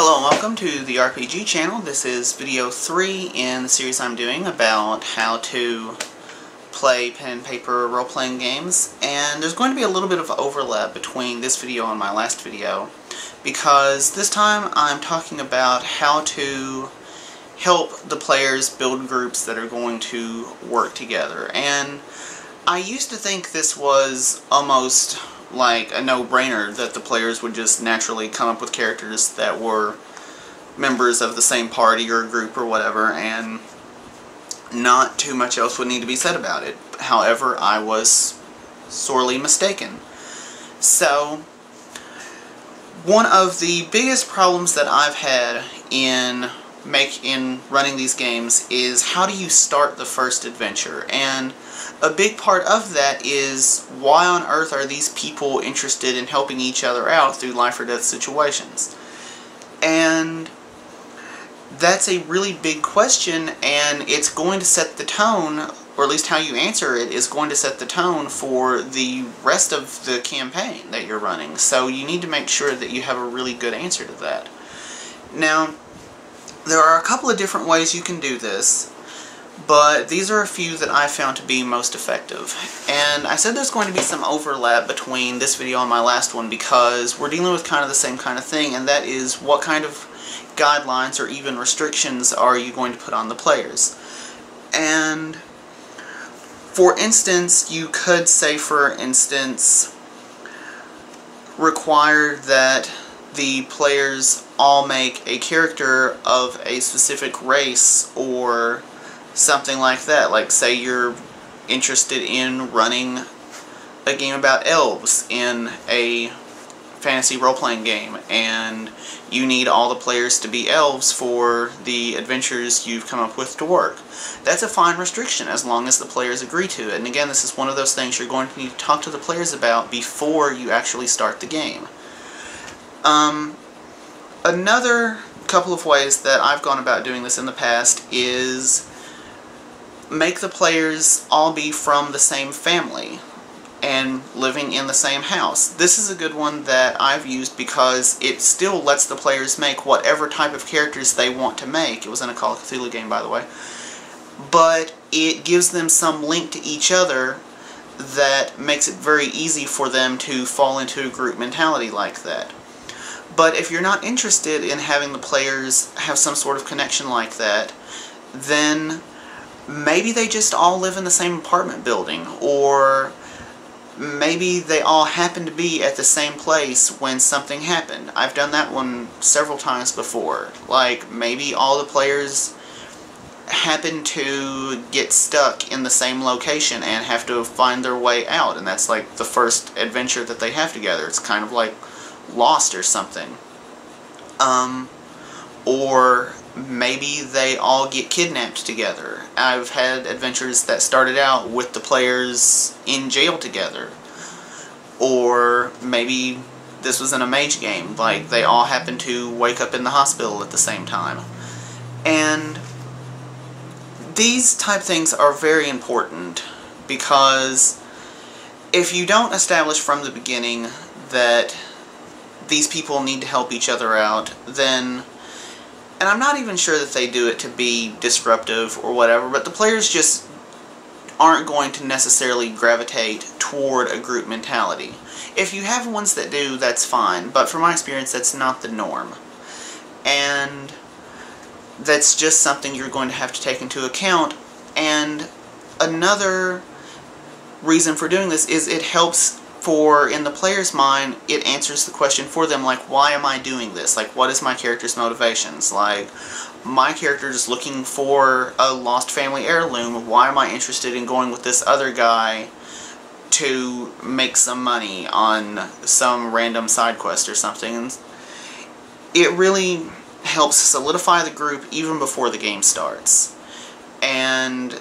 Hello and welcome to the RPG channel. This is video 3 in the series I'm doing about how to play pen and paper role-playing games, and there's going to be a little bit of overlap between this video and my last video because this time I'm talking about how to help the players build groups that are going to work together. And I used to think this was almost like a no-brainer, that the players would just naturally come up with characters that were members of the same party or group or whatever, and not too much else would need to be said about it. However, I was sorely mistaken. So, one of the biggest problems that I've had in running these games is how do you start the first adventure, and a big part of that is why on earth are these people interested in helping each other out through life or death situations? And that's a really big question, and it's going to set the tone, or at least how you answer it is going to set the tone for the rest of the campaign that you're running. So you need to make sure that you have a really good answer to that. Now, there are a couple of different ways you can do this, but these are a few that I found to be most effective. And I said there's going to be some overlap between this video and my last one because we're dealing with kind of the same kind of thing, and that is what kind of guidelines or even restrictions are you going to put on the players. And for instance, you could say, for instance, require that the players all make a character of a specific race or something like that. Like, say you're interested in running a game about elves in a fantasy role-playing game, and you need all the players to be elves for the adventures you've come up with to work. That's a fine restriction as long as the players agree to it. And again, this is one of those things you're going to need to talk to the players about before you actually start the game. Another couple of ways that I've gone about doing this in the past is make the players all be from the same family and living in the same house. This is a good one that I've used because it still lets the players make whatever type of characters they want to make. It was in a Call of Cthulhu game, by the way. But it gives them some link to each other that makes it very easy for them to fall into a group mentality like that. But if you're not interested in having the players have some sort of connection like that, then maybe they just all live in the same apartment building, or maybe they all happen to be at the same place when something happened. I've done that one several times before. Like, maybe all the players happen to get stuck in the same location and have to find their way out, and that's like the first adventure that they have together. It's kind of like Lost or something. Or maybe they all get kidnapped together. I've had adventures that started out with the players in jail together. Or maybe this was in a mage game, like they all happen to wake up in the hospital at the same time. And these type things are very important because if you don't establish from the beginning that these people need to help each other out, then, and I'm not even sure that they do it to be disruptive or whatever, but the players just aren't going to necessarily gravitate toward a group mentality. If you have ones that do, that's fine, but from my experience, that's not the norm. And that's just something you're going to have to take into account. And another reason for doing this is it helps for, in the player's mind, it answers the question for them, like, why am I doing this? Like, what is my character's motivations? Like, my character is looking for a lost family heirloom. Why am I interested in going with this other guy to make some money on some random side quest or something? And it really helps solidify the group even before the game starts. And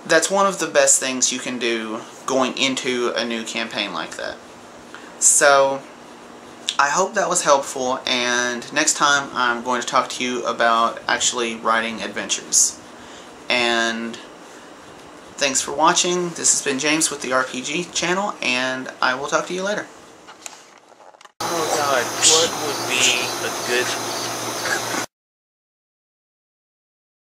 that's one of the best things you can do going into a new campaign like that. So, I hope that was helpful, and next time I'm going to talk to you about actually writing adventures. And thanks for watching. This has been James with the RPG channel, and I will talk to you later. Oh god, what would be a good